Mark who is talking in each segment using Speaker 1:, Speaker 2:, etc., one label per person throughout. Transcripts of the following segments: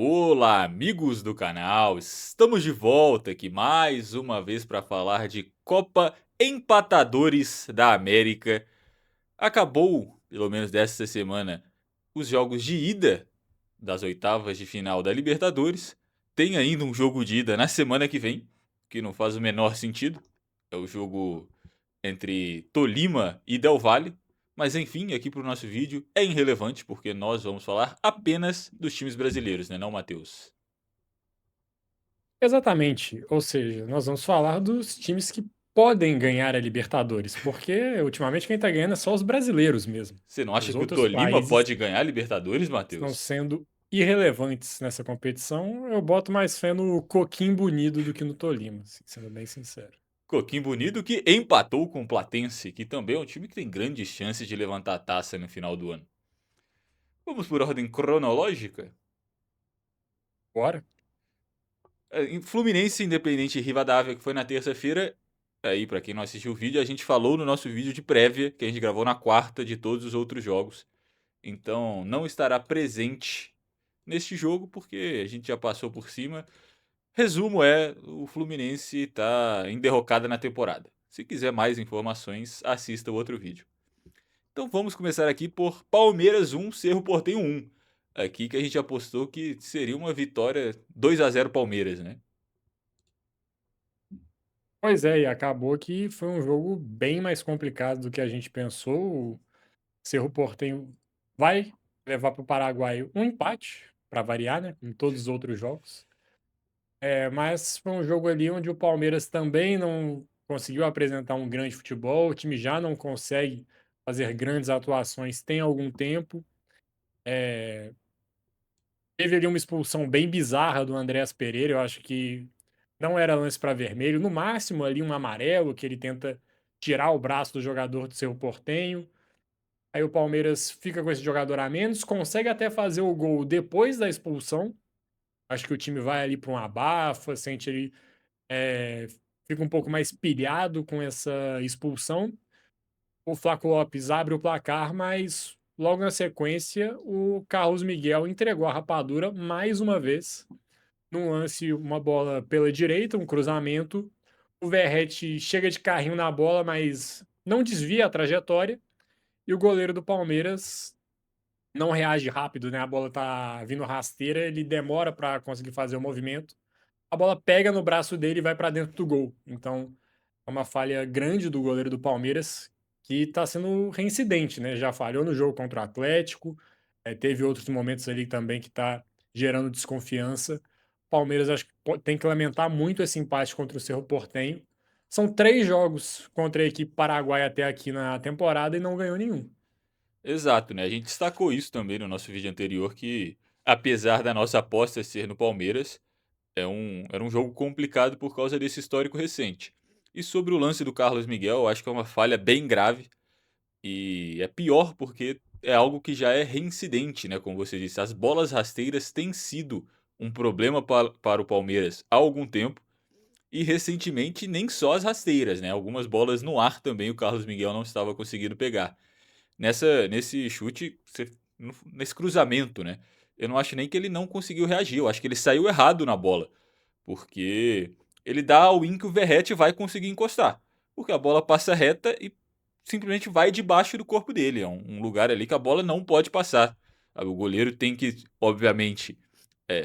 Speaker 1: Olá, amigos do canal! Estamos de volta aqui mais uma vez para falar de Copa Empatadores da América. Acabou, pelo menos desta semana, os jogos de ida das oitavas de final da Libertadores. Tem ainda um jogo de ida na semana que vem, que não faz o menor sentido. É o jogo entre Tolima e Del Valle. Mas enfim, aqui para o nosso vídeo é irrelevante, porque nós vamos falar apenas dos times brasileiros, né não, Matheus?
Speaker 2: Exatamente, ou seja, nós vamos falar dos times que podem ganhar a Libertadores, porque ultimamente quem tá ganhando é só os brasileiros mesmo.
Speaker 1: Você não acha
Speaker 2: Os
Speaker 1: que o
Speaker 2: outros
Speaker 1: Tolima
Speaker 2: países
Speaker 1: pode ganhar a Libertadores,
Speaker 2: estão
Speaker 1: Matheus?
Speaker 2: sendo irrelevantes nessa competição. Eu boto mais fé no Coquimbo Bonito do que no Tolima, assim, sendo bem sincero.
Speaker 1: Coquimbo Bonito que empatou com o Platense, que também é um time que tem grandes chances de levantar a taça no final do ano. Vamos por ordem cronológica?
Speaker 2: Bora?
Speaker 1: Em Fluminense Independente Rivadavia, que foi na terça-feira. Aí, para quem não assistiu o vídeo, a gente falou no nosso vídeo de prévia, que a gente gravou na quarta de todos os outros jogos. Então, não estará presente neste jogo, porque a gente já passou por cima. Resumo é, o Fluminense está em derrocada na temporada. Se quiser mais informações, assista o outro vídeo. Então vamos começar aqui por Palmeiras 1, Cerro Porteño 1. Aqui que a gente apostou que seria uma vitória 2-0 Palmeiras, né?
Speaker 2: Pois é, e acabou que foi um jogo bem mais complicado do que a gente pensou. O Cerro Porteño vai levar para o Paraguai um empate, para variar, né? Em todos os outros jogos. Mas foi um jogo ali onde o Palmeiras também não conseguiu apresentar um grande futebol, o time já não consegue fazer grandes atuações tem algum tempo. Teve ali uma expulsão bem bizarra do Andreas Pereira, eu acho que não era lance para vermelho, no máximo ali um amarelo, que ele tenta tirar o braço do jogador do Cerro Porteño. Aí o Palmeiras fica com esse jogador a menos, consegue até fazer o gol depois da expulsão. Acho que o time vai ali para um abafa, sente ali. Eh, Fica um pouco mais pilhado com essa expulsão. O Flaco Lopes abre o placar, mas logo na sequência o Carlos Miguel entregou a rapadura mais uma vez. Num lance, uma bola pela direita, um cruzamento. O Verratti chega de carrinho na bola, mas não desvia a trajetória. E o goleiro do Palmeiras não reage rápido, né? A bola tá vindo rasteira, ele demora para conseguir fazer o movimento. A bola pega no braço dele e vai para dentro do gol. Então, é uma falha grande do goleiro do Palmeiras, que está sendo reincidente, né? Já falhou no jogo contra o Atlético, teve outros momentos ali também que está gerando desconfiança. O Palmeiras acho que tem que lamentar muito esse empate contra o Cerro Porteño. São 3 jogos contra a equipe paraguaia até aqui na temporada e não ganhou nenhum.
Speaker 1: Exato, né? A gente destacou isso também no nosso vídeo anterior, que apesar da nossa aposta ser no Palmeiras, era um jogo complicado por causa desse histórico recente. E sobre o lance do Carlos Miguel, eu acho que é uma falha bem grave. E é pior porque é algo que já é reincidente, né, como você disse. As bolas rasteiras têm sido um problema para o Palmeiras há algum tempo. E recentemente nem só as rasteiras, né? Algumas bolas no ar também o Carlos Miguel não estava conseguindo pegar. Nesse chute, nesse cruzamento, né? Eu não acho nem que ele não conseguiu reagir. Eu acho que ele saiu errado na bola. Porque ele dá ao in que o Verratti vai conseguir encostar. Porque a bola passa reta e simplesmente vai debaixo do corpo dele. É um lugar ali que a bola não pode passar. O goleiro tem que, obviamente,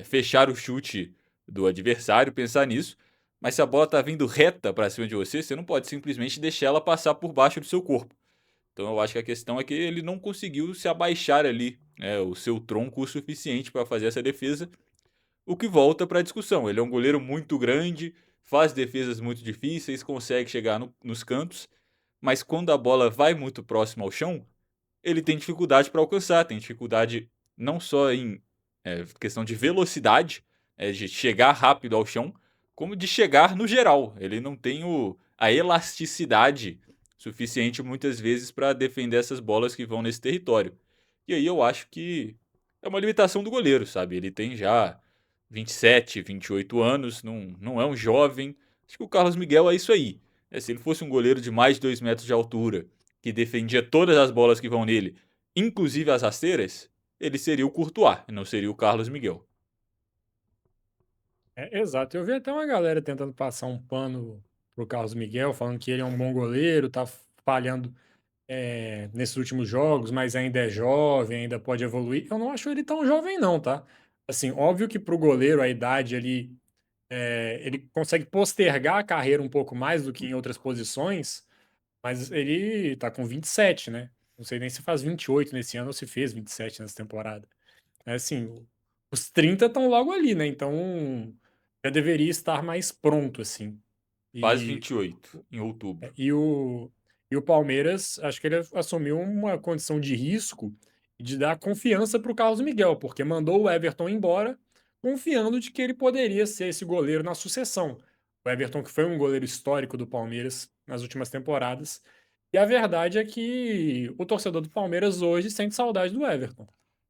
Speaker 1: fechar o chute do adversário, pensar nisso. Mas se a bola tá vindo reta para cima de você, você não pode simplesmente deixar ela passar por baixo do seu corpo. Então eu acho que a questão é que ele não conseguiu se abaixar ali, né, o seu tronco o suficiente para fazer essa defesa, o que volta para a discussão. Ele é um goleiro muito grande, faz defesas muito difíceis, consegue chegar nos cantos, mas quando a bola vai muito próximo ao chão, ele tem dificuldade para alcançar, tem dificuldade não só em questão de velocidade, de chegar rápido ao chão, como de chegar no geral. Ele não tem a elasticidade suficiente muitas vezes para defender essas bolas que vão nesse território. E aí eu acho que é uma limitação do goleiro, sabe? Ele tem já 27, 28 anos, não é um jovem. Acho que o Carlos Miguel é isso aí. Se ele fosse um goleiro de mais de 2 metros de altura, que defendia todas as bolas que vão nele, inclusive as rasteiras, ele seria o Courtois, não seria o Carlos Miguel.
Speaker 2: Exato. Eu vi até uma galera tentando passar um pano pro Carlos Miguel, falando que ele é um bom goleiro, tá falhando, nesses últimos jogos, mas ainda é jovem, ainda pode evoluir. Eu não acho ele tão jovem não, tá. Assim, óbvio que para o goleiro a idade ali, ele consegue postergar a carreira um pouco mais do que em outras posições, mas ele tá com 27, né. Não sei nem se faz 28 nesse ano ou se fez 27 nessa temporada. É assim, os 30 estão logo ali, né, então já deveria estar mais pronto, assim.
Speaker 1: Faz
Speaker 2: E
Speaker 1: 28 em outubro.
Speaker 2: e o Palmeiras, acho que ele assumiu uma condição de risco de dar confiança para o Carlos Miguel, porque mandou o Everton embora, confiando de que ele poderia ser esse goleiro na sucessão. O Everton que foi um goleiro histórico do Palmeiras nas últimas temporadas, e a verdade é que o torcedor do Palmeiras hoje sente saudade do Everton.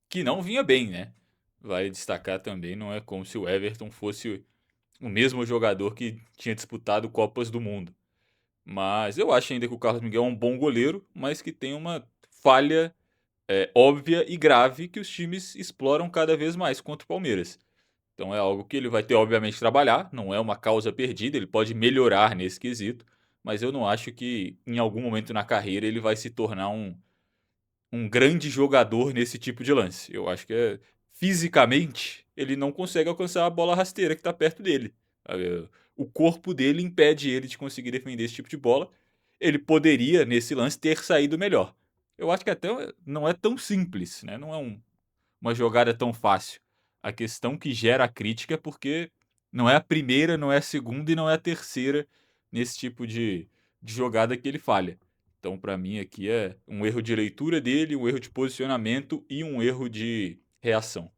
Speaker 1: Que não vinha bem, né. Vale destacar também, não é como se o Everton fosse o mesmo jogador que tinha disputado Copas do Mundo. Mas eu acho ainda que o Carlos Miguel é um bom goleiro, mas que tem uma falha, óbvia e grave que os times exploram cada vez mais contra o Palmeiras. Então é algo que ele vai ter, obviamente, que trabalhar, não é uma causa perdida, ele pode melhorar nesse quesito, mas eu não acho que em algum momento na carreira ele vai se tornar um grande jogador nesse tipo de lance. Eu acho que fisicamente ele não consegue alcançar a bola rasteira que está perto dele. O corpo dele impede ele de conseguir defender esse tipo de bola. Ele poderia, nesse lance, ter saído melhor. Eu acho que até não é tão simples, né? Não é uma jogada tão fácil. A questão que gera a crítica é porque não é a primeira, não é a segunda e não é a terceira nesse tipo de jogada que ele falha. Então, para mim, aqui é um erro de leitura dele, um erro de posicionamento e um erro de reação.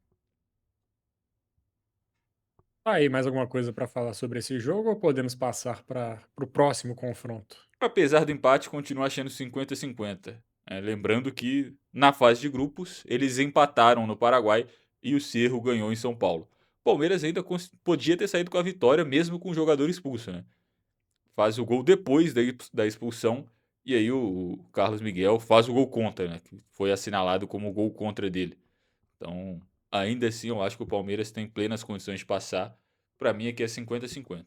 Speaker 2: Tá aí mais alguma coisa para falar sobre esse jogo ou podemos passar para o próximo confronto?
Speaker 1: Apesar do empate, continua achando 50-50. Lembrando que na fase de grupos eles empataram no Paraguai e o Cerro ganhou em São Paulo. Palmeiras ainda podia ter saído com a vitória mesmo com o jogador expulso, né? Faz o gol depois da expulsão e aí o Carlos Miguel faz o gol contra, né? Que foi assinalado como o gol contra dele. Então, ainda assim, eu acho que o Palmeiras tem plenas condições de passar. Para mim, aqui é 50-50.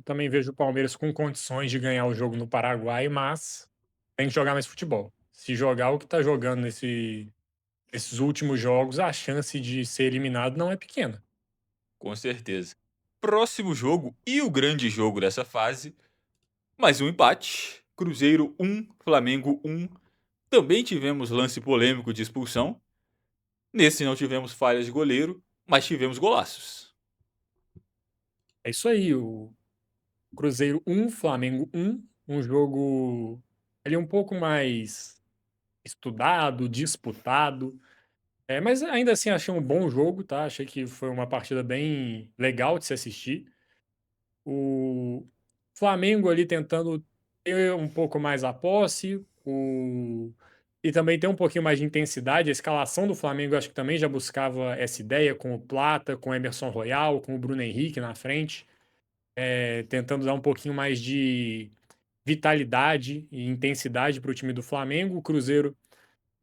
Speaker 2: Também vejo o Palmeiras com condições de ganhar o jogo no Paraguai, mas tem que jogar mais futebol. Se jogar o que está jogando nesses últimos jogos, a chance de ser eliminado não é pequena.
Speaker 1: Com certeza. Próximo jogo e o grande jogo dessa fase, mais um empate. Cruzeiro 1, Flamengo 1. Também tivemos lance polêmico de expulsão. Nesse não tivemos falhas de goleiro, mas tivemos golaços.
Speaker 2: É isso aí, o Cruzeiro 1, Flamengo 1, um jogo ele um pouco mais estudado, disputado, mas ainda assim achei um bom jogo, tá? Achei que foi uma partida bem legal de se assistir. O Flamengo ali tentando ter um pouco mais a posse, e também ter um pouquinho mais de intensidade. A escalação do Flamengo acho que também já buscava essa ideia com o Plata, com o Emerson Royal, com o Bruno Henrique na frente, tentando dar um pouquinho mais de vitalidade e intensidade para o time do Flamengo. O Cruzeiro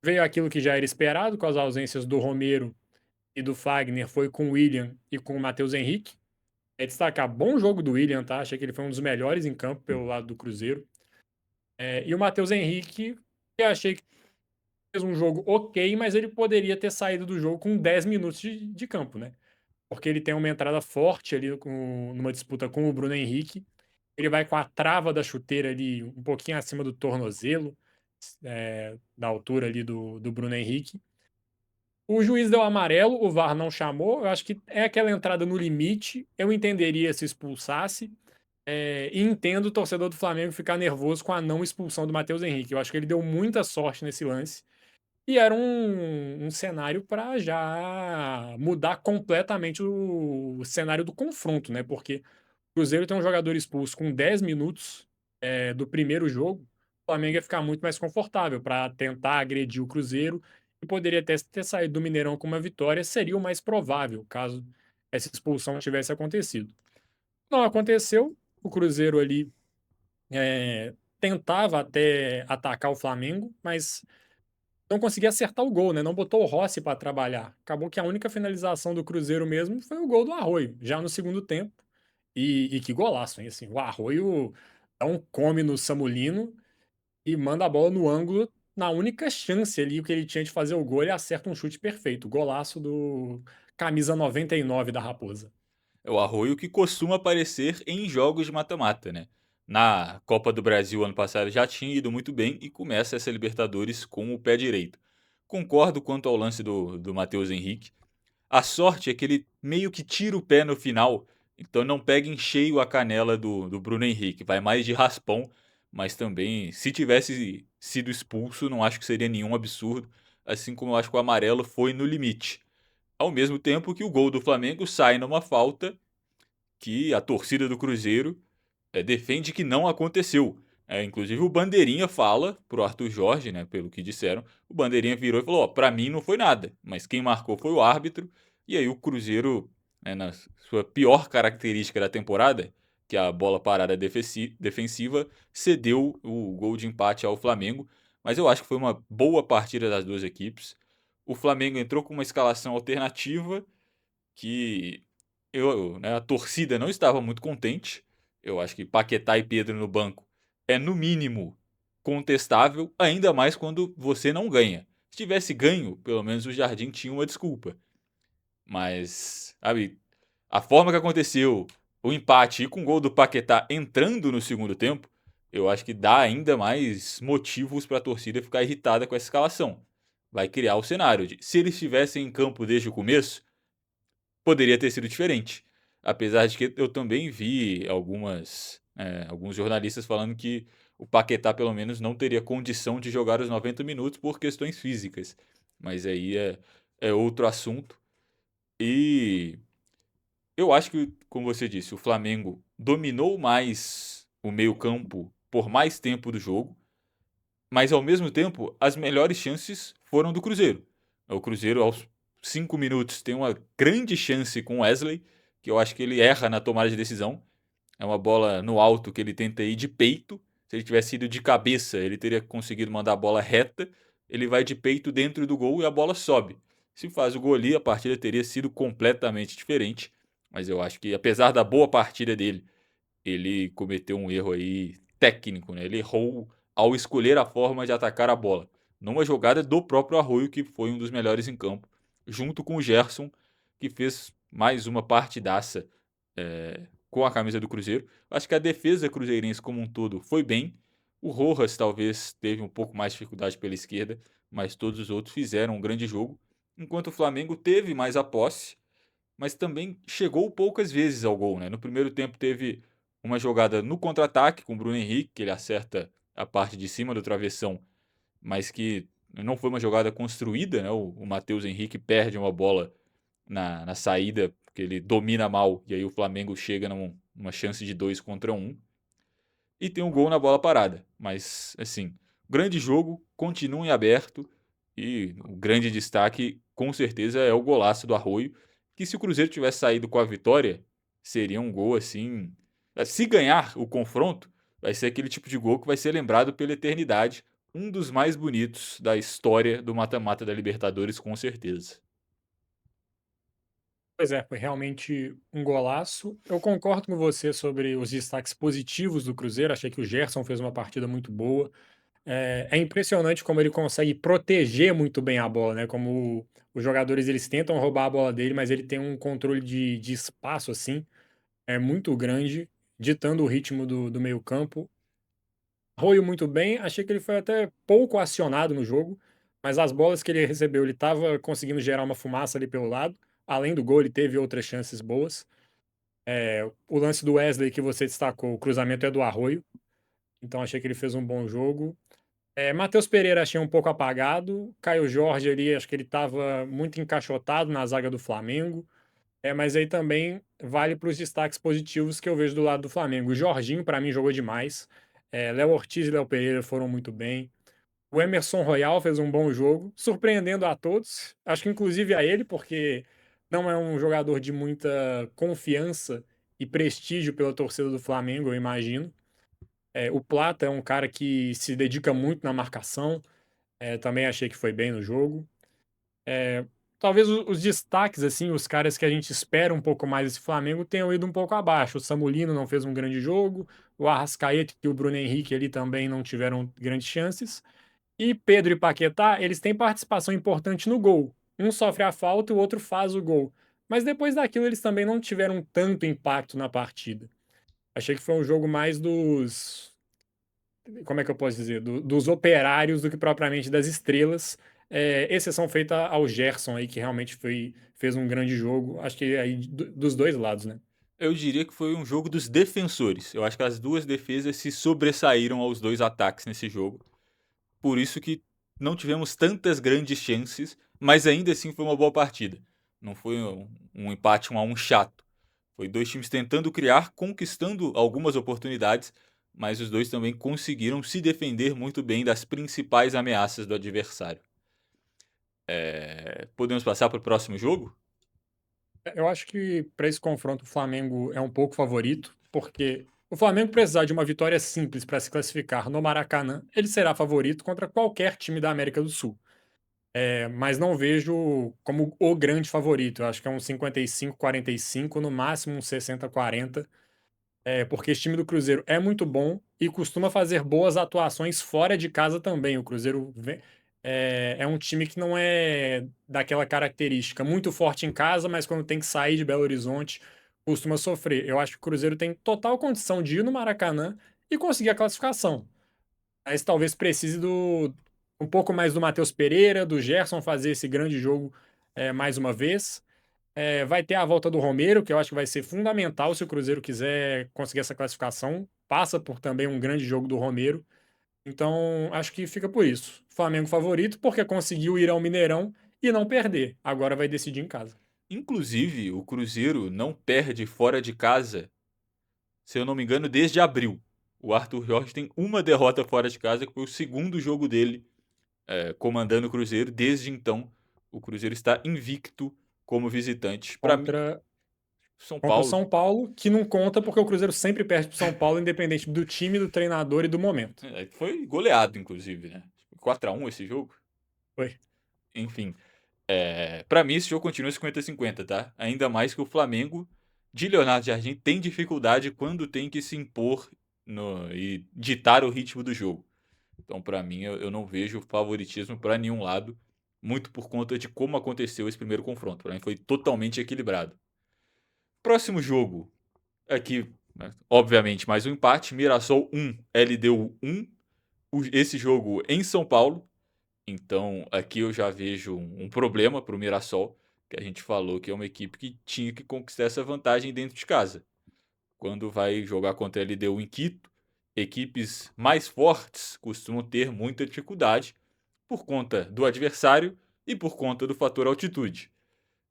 Speaker 2: veio aquilo que já era esperado, com as ausências do Romero e do Fagner, foi com o William e com o Matheus Henrique. Destacar bom jogo do William, tá? Achei que ele foi um dos melhores em campo pelo lado do Cruzeiro. E o Matheus Henrique, eu achei que fez um jogo ok, mas ele poderia ter saído do jogo com 10 minutos de campo, né? Porque ele tem uma entrada forte ali numa disputa com o Bruno Henrique. Ele vai com a trava da chuteira ali um pouquinho acima do tornozelo, da altura ali do Bruno Henrique. O juiz deu amarelo, o VAR não chamou. Eu acho que é aquela entrada no limite. Eu entenderia se expulsasse. E entendo o torcedor do Flamengo ficar nervoso com a não expulsão do Matheus Henrique. Eu acho que ele deu muita sorte nesse lance. E era um cenário para já mudar completamente o cenário do confronto, né? Porque o Cruzeiro tem um jogador expulso com 10 minutos do primeiro jogo. O Flamengo ia ficar muito mais confortável para tentar agredir o Cruzeiro e poderia até ter saído do Mineirão com uma vitória. Seria o mais provável caso essa expulsão tivesse acontecido. Não aconteceu. O Cruzeiro ali tentava até atacar o Flamengo, mas não conseguia acertar o gol, né, não botou o Rossi para trabalhar. Acabou que a única finalização do Cruzeiro mesmo foi o gol do Arroio, já no segundo tempo. E que golaço, hein, assim, o Arroio dá um come no Samulino e manda a bola no ângulo, na única chance ali, o que ele tinha de fazer o gol, ele acerta um chute perfeito, golaço do camisa 99 da Raposa.
Speaker 1: É o Arroio que costuma aparecer em jogos de mata-mata, né. Na Copa do Brasil ano passado já tinha ido muito bem e começa essa Libertadores com o pé direito. Concordo quanto ao lance do Matheus Henrique. A sorte é que ele meio que tira o pé no final, então não pega em cheio a canela do Bruno Henrique, vai mais de raspão, mas também, se tivesse sido expulso, não acho que seria nenhum absurdo, assim como eu acho que o amarelo foi no limite. Ao mesmo tempo que o gol do Flamengo sai numa falta que a torcida do Cruzeiro defende que não aconteceu. Inclusive o Bandeirinha fala pro Arthur Jorge, né, pelo que disseram, o Bandeirinha virou e falou: "Ó, pra mim não foi nada, mas quem marcou foi o árbitro". E aí o Cruzeiro, na sua pior característica da temporada, que é a bola parada defensiva, cedeu o gol de empate ao Flamengo, mas eu acho que foi uma boa partida das duas equipes. O Flamengo entrou com uma escalação alternativa que a torcida não estava muito contente. Eu acho que Paquetá e Pedro no banco é, no mínimo, contestável, ainda mais quando você não ganha. Se tivesse ganho, pelo menos o Jardim tinha uma desculpa. Mas, sabe, a forma que aconteceu, o empate e com o gol do Paquetá entrando no segundo tempo, eu acho que dá ainda mais motivos para a torcida ficar irritada com essa escalação. Vai criar o cenário de, se eles estivessem em campo desde o começo, poderia ter sido diferente. Apesar de que eu também vi alguns jornalistas falando que o Paquetá, pelo menos, não teria condição de jogar os 90 minutos por questões físicas. Mas aí é outro assunto. E eu acho que, como você disse, o Flamengo dominou mais o meio-campo por mais tempo do jogo, mas ao mesmo tempo, as melhores chances foram do Cruzeiro. O Cruzeiro, aos 5 minutos, tem uma grande chance com o Wesley, que eu acho que ele erra na tomada de decisão. É uma bola no alto que ele tenta ir de peito. Se ele tivesse ido de cabeça, ele teria conseguido mandar a bola reta. Ele vai de peito dentro do gol e a bola sobe. Se faz o gol ali, a partida teria sido completamente diferente. Mas eu acho que, apesar da boa partida dele, ele cometeu um erro aí técnico, né? Ele errou ao escolher a forma de atacar a bola. Numa jogada do próprio Arroio, que foi um dos melhores em campo, junto com o Gerson, que fez mais uma partidaça com a camisa do Cruzeiro. Acho que a defesa cruzeirense como um todo foi bem. O Rojas talvez teve um pouco mais de dificuldade pela esquerda, mas todos os outros fizeram um grande jogo. Enquanto o Flamengo teve mais a posse, mas também chegou poucas vezes ao gol, né. No primeiro tempo teve uma jogada no contra-ataque com o Bruno Henrique, que ele acerta a parte de cima do travessão, mas que não foi uma jogada construída, né, o Matheus Henrique perde uma bola na saída, porque ele domina mal, e aí o Flamengo chega numa chance de 2 contra um e tem um gol na bola parada. Mas, assim, grande jogo, continua em aberto e o grande destaque, com certeza, é o golaço do Arroio, que se o Cruzeiro tivesse saído com a vitória, seria um gol assim. Se ganhar o confronto, vai ser aquele tipo de gol que vai ser lembrado pela eternidade. Um dos mais bonitos da história do mata-mata da Libertadores, com certeza.
Speaker 2: Pois é, foi realmente um golaço. Eu concordo com você sobre os destaques positivos do Cruzeiro, achei que o Gerson fez uma partida muito boa. É impressionante como ele consegue proteger muito bem a bola, né, como os jogadores eles tentam roubar a bola dele, mas ele tem um controle de espaço, assim, é muito grande, ditando o ritmo do meio-campo. Arroio muito bem, achei que ele foi até pouco acionado no jogo, mas as bolas que ele recebeu, ele estava conseguindo gerar uma fumaça ali pelo lado. Além do gol, ele teve outras chances boas. O lance do Wesley que você destacou, o cruzamento é do Arroio, então achei que ele fez um bom jogo. Matheus Pereira achei um pouco apagado, Caio Jorge ali, acho que ele estava muito encaixotado na zaga do Flamengo. Mas aí também vale para os destaques positivos que eu vejo do lado do Flamengo. O Jorginho, para mim, jogou demais. Léo Ortiz e Léo Pereira foram muito bem. O Emerson Royal fez um bom jogo, surpreendendo a todos. Acho que inclusive a ele, porque não é um jogador de muita confiança e prestígio pela torcida do Flamengo, eu imagino. O Plata é um cara que se dedica muito na marcação. também achei que foi bem no jogo. Eh, Talvez os destaques, assim, os caras que a gente espera um pouco mais desse Flamengo tenham ido um pouco abaixo. O Samulino não fez um grande jogo, o Arrascaeta e o Bruno Henrique ali também não tiveram grandes chances. E Pedro e Paquetá, eles têm participação importante no gol. Um sofre a falta e o outro faz o gol. Mas depois daquilo eles também não tiveram tanto impacto na partida. Achei que foi um jogo mais dos, como é que eu posso dizer? Dos operários do que propriamente das estrelas. Exceção feita ao Gerson aí, que realmente fez um grande jogo. Acho que aí dos dois lados, né?
Speaker 1: Eu diria que foi um jogo dos defensores. Eu acho que as duas defesas se sobressaíram aos dois ataques nesse jogo. Por isso que não tivemos tantas grandes chances, mas ainda assim foi uma boa partida. Não foi um empate 1-1 chato. Foi dois times tentando criar, conquistando algumas oportunidades, mas os dois também conseguiram se defender muito bem das principais ameaças do adversário. Podemos passar para o próximo jogo?
Speaker 2: Eu acho que para esse confronto o Flamengo é um pouco favorito, porque o Flamengo precisar de uma vitória simples para se classificar no Maracanã, ele será favorito contra qualquer time da América do Sul. Mas não vejo como o grande favorito. Eu acho que é um 55-45, no máximo um 60-40. Porque esse time do Cruzeiro é muito bom e costuma fazer boas atuações fora de casa também. O Cruzeiro é um time que não é daquela característica muito forte em casa, mas quando tem que sair de Belo Horizonte, costuma sofrer. Eu acho que o Cruzeiro tem total condição de ir no Maracanã e conseguir a classificação. Mas talvez precise um pouco mais do Matheus Pereira, do Gerson fazer esse grande jogo mais uma vez. Vai ter a volta do Romero, que eu acho que vai ser fundamental se o Cruzeiro quiser conseguir essa classificação. Passa por também um grande jogo do Romero. Então, acho que fica por isso. Flamengo favorito, porque conseguiu ir ao Mineirão e não perder. Agora vai decidir em casa.
Speaker 1: Inclusive, o Cruzeiro não perde fora de casa, se eu não me engano, desde abril. O Arthur Jorge tem uma derrota fora de casa, que foi o segundo jogo dele comandando o Cruzeiro. Desde então, o Cruzeiro está invicto como visitante. Para mim,
Speaker 2: Contra,
Speaker 1: São
Speaker 2: contra o
Speaker 1: Paulo
Speaker 2: São Paulo, que não conta porque o Cruzeiro sempre perde para o São Paulo, independente do time, do treinador e do momento.
Speaker 1: foi goleado, inclusive, né? 4-1 esse jogo.
Speaker 2: Foi.
Speaker 1: Enfim, para mim esse jogo continua 50-50, tá? Ainda mais que o Flamengo de Leonardo Jardim tem dificuldade quando tem que se impor e ditar o ritmo do jogo. Então, para mim, eu não vejo favoritismo para nenhum lado, muito por conta de como aconteceu esse primeiro confronto. Para mim foi totalmente equilibrado. Próximo jogo, aqui, né, obviamente, mais um empate. Mirassol 1, LDU 1. Esse jogo em São Paulo. Então, aqui eu já vejo um problema para o Mirassol, que a gente falou que é uma equipe que tinha que conquistar essa vantagem dentro de casa. Quando vai jogar contra a LDU em Quito, equipes mais fortes costumam ter muita dificuldade por conta do adversário e por conta do fator altitude.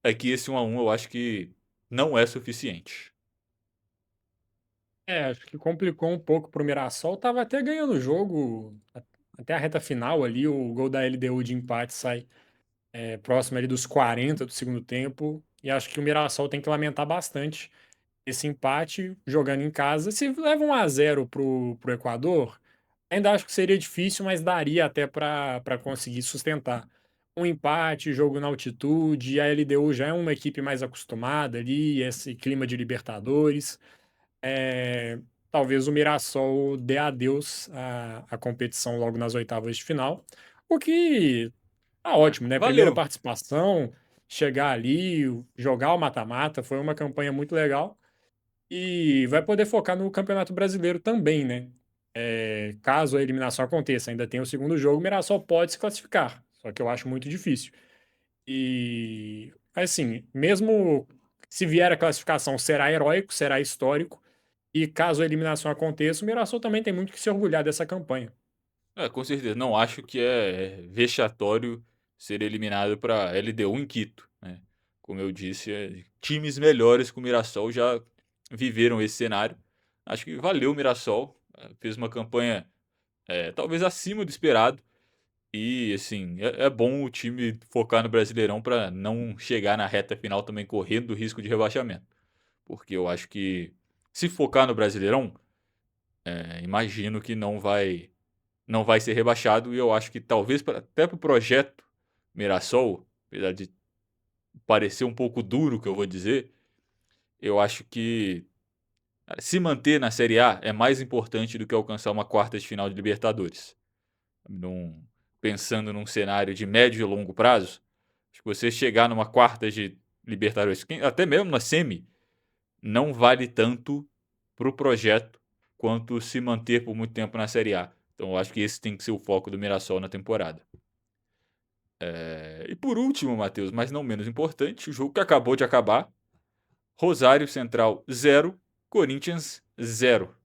Speaker 1: Aqui esse 1-1 eu acho que não é suficiente.
Speaker 2: Acho que complicou um pouco pro Mirassol. Tava até ganhando o jogo, até a reta final ali. O gol da LDU de empate sai próximo ali dos 40 do segundo tempo. E acho que o Mirassol tem que lamentar bastante esse empate jogando em casa. Se leva 1-0 pro Equador, ainda acho que seria difícil, mas daria até para conseguir sustentar. Um empate, jogo na altitude, a LDU já é uma equipe mais acostumada ali, esse clima de Libertadores. Eh, Talvez o Mirassol dê adeus à competição logo nas oitavas de final, o que tá ótimo, né, primeira
Speaker 1: Valeu!
Speaker 2: participação, chegar ali, jogar o mata-mata, foi uma campanha muito legal, e vai poder focar no Campeonato Brasileiro também, né. Caso a eliminação aconteça, ainda tem o segundo jogo, o Mirassol pode se classificar, só que eu acho muito difícil. E, assim, mesmo se vier a classificação, será heróico, será histórico, e caso a eliminação aconteça, o Mirassol também tem muito que se orgulhar dessa campanha.
Speaker 1: Com certeza, não acho que é vexatório ser eliminado para LDU em Quito, né. Como eu disse, times melhores que o Mirassol já viveram esse cenário. Acho que valeu o Mirassol, fez uma campanha, talvez acima do esperado e, assim, é bom o time focar no Brasileirão para não chegar na reta final também correndo o risco de rebaixamento. Porque eu acho que se focar no Brasileirão, imagino que não vai ser rebaixado e eu acho que talvez até para o projeto Mirassol, apesar de parecer um pouco duro o que eu vou dizer, eu acho que se manter na Série A é mais importante do que alcançar uma quarta de final de Libertadores. Num, pensando num cenário de médio e longo prazo, acho que você chegar numa quarta de Libertadores, até mesmo na semi, não vale tanto para o projeto quanto se manter por muito tempo na Série A. Então eu acho que esse tem que ser o foco do Mirassol na temporada. E por último, Matheus, mas não menos importante, o jogo que acabou de acabar, Rosário Central 0, Corinthians 0.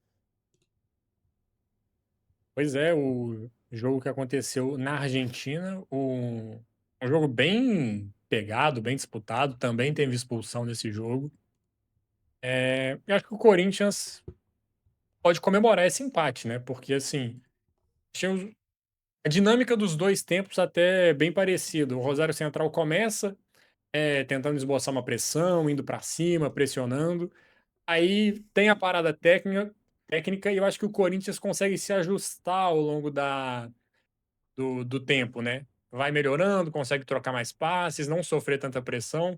Speaker 2: Pois é, o jogo que aconteceu na Argentina, um jogo bem pegado, bem disputado, também teve expulsão nesse jogo. Eu acho que o Corinthians pode comemorar esse empate, né, porque, assim, tinha os a dinâmica dos 2 tempos até é bem parecida. O Rosário Central começa, tentando esboçar uma pressão, indo pra cima, pressionando. Aí tem a parada técnica e eu acho que o Corinthians consegue se ajustar ao longo do tempo, né. Vai melhorando, consegue trocar mais passes, não sofrer tanta pressão.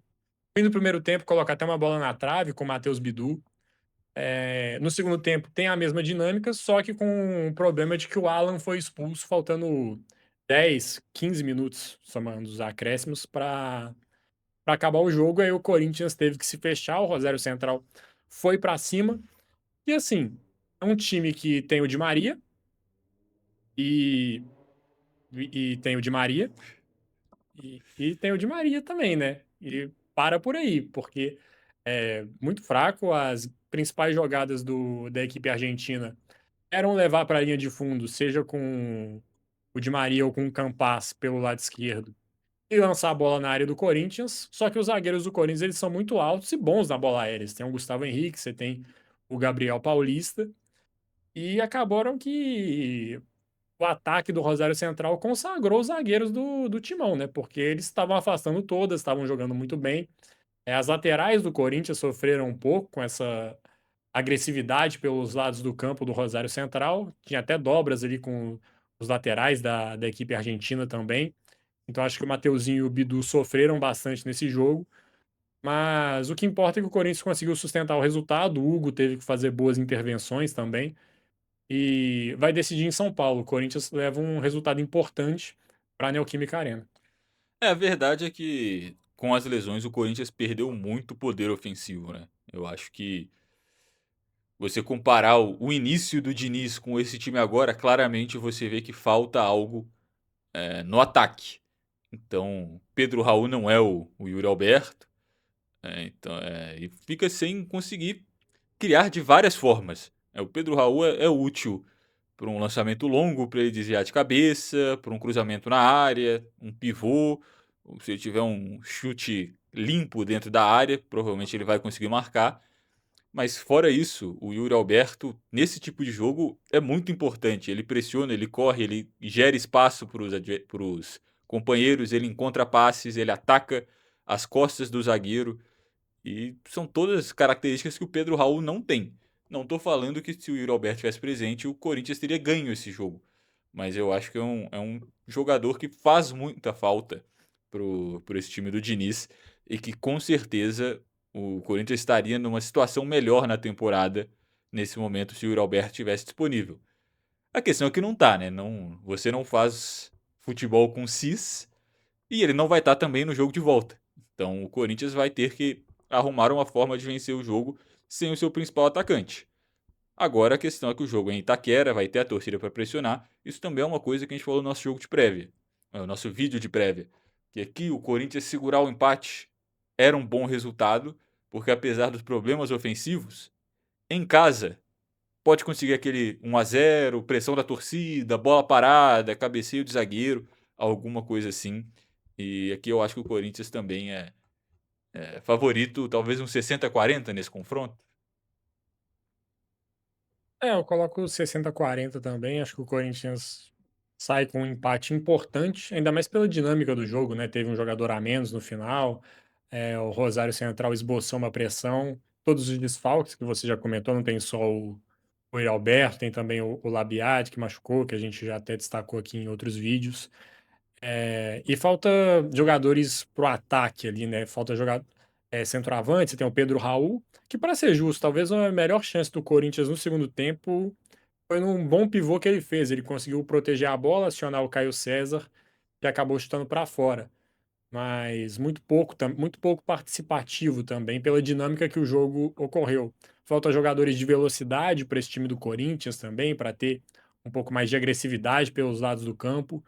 Speaker 2: Fim do primeiro tempo, coloca até uma bola na trave com o Matheus Bidu. No segundo tempo tem a mesma dinâmica, só que com o problema de que o Alan foi expulso faltando 10, 15 minutos, somando os acréscimos, para acabar o jogo. Aí o Corinthians teve que se fechar, o Rosário Central foi para cima. E assim, é um time que tem o Di Maria e, e tem o Di Maria e tem o Di Maria também, né? E para por aí, porque é muito fraco. As principais jogadas da equipe argentina eram levar para a linha de fundo, seja com o Di Maria ou com o Campas pelo lado esquerdo, e lançar a bola na área do Corinthians. Só que os zagueiros do Corinthians eles são muito altos e bons na bola aérea. Você tem o Gustavo Henrique, você tem o Gabriel Paulista, e acabaram que o ataque do Rosário Central consagrou os zagueiros do Timão, né? Porque eles estavam afastando todas, estavam jogando muito bem. As laterais do Corinthians sofreram um pouco com essa agressividade pelos lados do campo do Rosário Central. Tinha até dobras ali com os laterais da equipe argentina também. Então acho que o Mateuzinho e o Bidu sofreram bastante nesse jogo. Mas o que importa é que o Corinthians conseguiu sustentar o resultado. O Hugo teve que fazer boas intervenções também. E vai decidir em São Paulo. O Corinthians leva um resultado importante para a Neoquímica Arena.
Speaker 1: A verdade é que com as lesões o Corinthians perdeu muito poder ofensivo, né? Eu acho que você comparar o início do Diniz com esse time agora, claramente você vê que falta algo no ataque. Então, Pedro Raul não é o Yuri Alberto, e fica sem conseguir criar de várias formas. O Pedro Raul é útil para um lançamento longo, para ele desviar de cabeça, para um cruzamento na área, um pivô. Se ele tiver um chute limpo dentro da área, provavelmente ele vai conseguir marcar. Mas fora isso, o Yuri Alberto, nesse tipo de jogo, é muito importante. Ele pressiona, ele corre, ele gera espaço para os companheiros, ele encontra passes, ele ataca as costas do zagueiro. E são todas características que o Pedro Raul não tem. Não estou falando que se o Yuri Alberto tivesse presente, o Corinthians teria ganho esse jogo. Mas eu acho que é um jogador que faz muita falta pro esse time do Diniz e que com certeza o Corinthians estaria numa situação melhor na temporada nesse momento se o Yuri Alberto estivesse disponível. A questão é que não tá, né? Não, você não faz futebol com cis e ele não vai estar também no jogo de volta. Então o Corinthians vai ter que arrumar uma forma de vencer o jogo sem o seu principal atacante. Agora a questão é que o jogo é em Itaquera, vai ter a torcida para pressionar. Isso também é uma coisa que a gente falou no nosso jogo de prévia, no nosso vídeo de prévia. Que aqui o Corinthians segurar o empate era um bom resultado, porque apesar dos problemas ofensivos, em casa pode conseguir aquele 1-0, pressão da torcida, bola parada, cabeceio de zagueiro, alguma coisa assim. E aqui eu acho que o Corinthians também é favorito, talvez um 60-40 nesse confronto.
Speaker 2: Eu coloco 60-40 também. Acho que o Corinthians sai com um empate importante, ainda mais pela dinâmica do jogo, né? Teve um jogador a menos no final, o Rosário Central esboçou uma pressão. Todos os desfalques que você já comentou, não tem só o Yuri Alberto, tem também o Labiat, que machucou, que a gente já até destacou aqui em outros vídeos. E falta jogadores pro ataque ali, né? Falta jogar centroavante, você tem o Pedro Raul, que para ser justo, talvez a melhor chance do Corinthians no segundo tempo foi num bom pivô que ele fez. Ele conseguiu proteger a bola, acionar o Caio César e acabou chutando para fora. Mas muito pouco participativo também pela dinâmica que o jogo ocorreu. Falta jogadores de velocidade para esse time do Corinthians também, para ter um pouco mais de agressividade pelos lados do campo.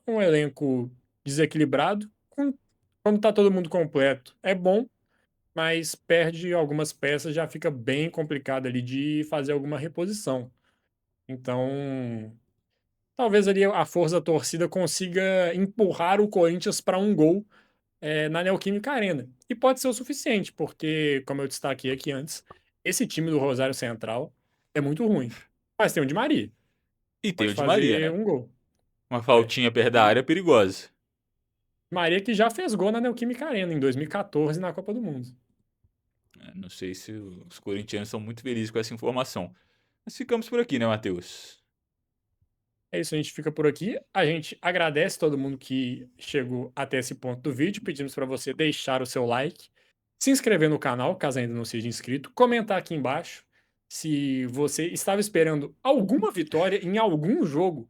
Speaker 2: Um elenco desequilibrado, quando está todo mundo completo, é bom, mas perde algumas peças, já fica bem complicado ali de fazer alguma reposição. Então, talvez ali a força da torcida consiga empurrar o Corinthians para um gol na Neoquímica Arena. E pode ser o suficiente, porque, como eu destaquei aqui antes, esse time do Rosário Central é muito ruim. Mas tem o Di Maria,
Speaker 1: E tem
Speaker 2: pode
Speaker 1: o Di Maria,
Speaker 2: fazer
Speaker 1: né?
Speaker 2: um gol.
Speaker 1: Uma
Speaker 2: É.
Speaker 1: faltinha perto da
Speaker 2: E
Speaker 1: área perigosa.
Speaker 2: Maria que já fez gol na Neoquímica Arena em 2014 na Copa do Mundo.
Speaker 1: Não sei se os corintianos são muito felizes com essa informação. Mas ficamos por aqui, né, Matheus?
Speaker 2: É isso, a gente fica por aqui. A gente agradece todo mundo que chegou até esse ponto do vídeo. Pedimos para você deixar o seu like, se inscrever no canal, caso ainda não seja inscrito, comentar aqui embaixo se você estava esperando alguma vitória em algum jogo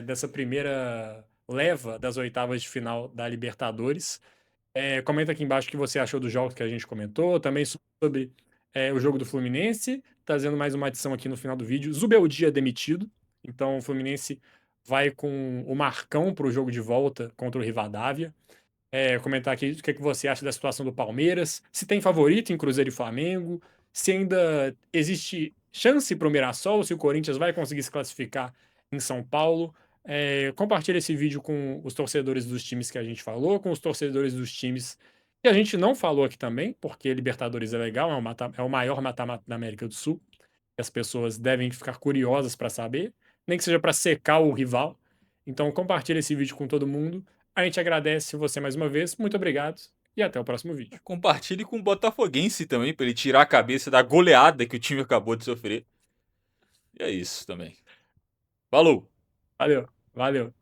Speaker 2: dessa primeira leva das oitavas de final da Libertadores. Comenta aqui embaixo o que você achou dos jogos que a gente comentou, também sobre o jogo do Fluminense, trazendo mais uma adição aqui no final do vídeo. Zubeldia demitido, então o Fluminense vai com o Marcão para o jogo de volta contra o Rivadavia. Comentar aqui o que, é que você acha da situação do Palmeiras, se tem favorito em Cruzeiro e Flamengo, se ainda existe chance para o Mirassol, se o Corinthians vai conseguir se classificar em São Paulo. Compartilhe esse vídeo com os torcedores dos times que a gente falou, com os torcedores dos times que a gente não falou aqui também, porque Libertadores é legal, é o maior mata-mata da América do Sul. As pessoas devem ficar curiosas para saber, nem que seja para secar o rival. Então compartilhe esse vídeo com todo mundo. A gente agradece você mais uma vez. Muito obrigado e até o próximo vídeo.
Speaker 1: Compartilhe com o Botafoguense também, para ele tirar a cabeça da goleada que o time acabou de sofrer. E é isso também. Falou!
Speaker 2: Valeu, valeu.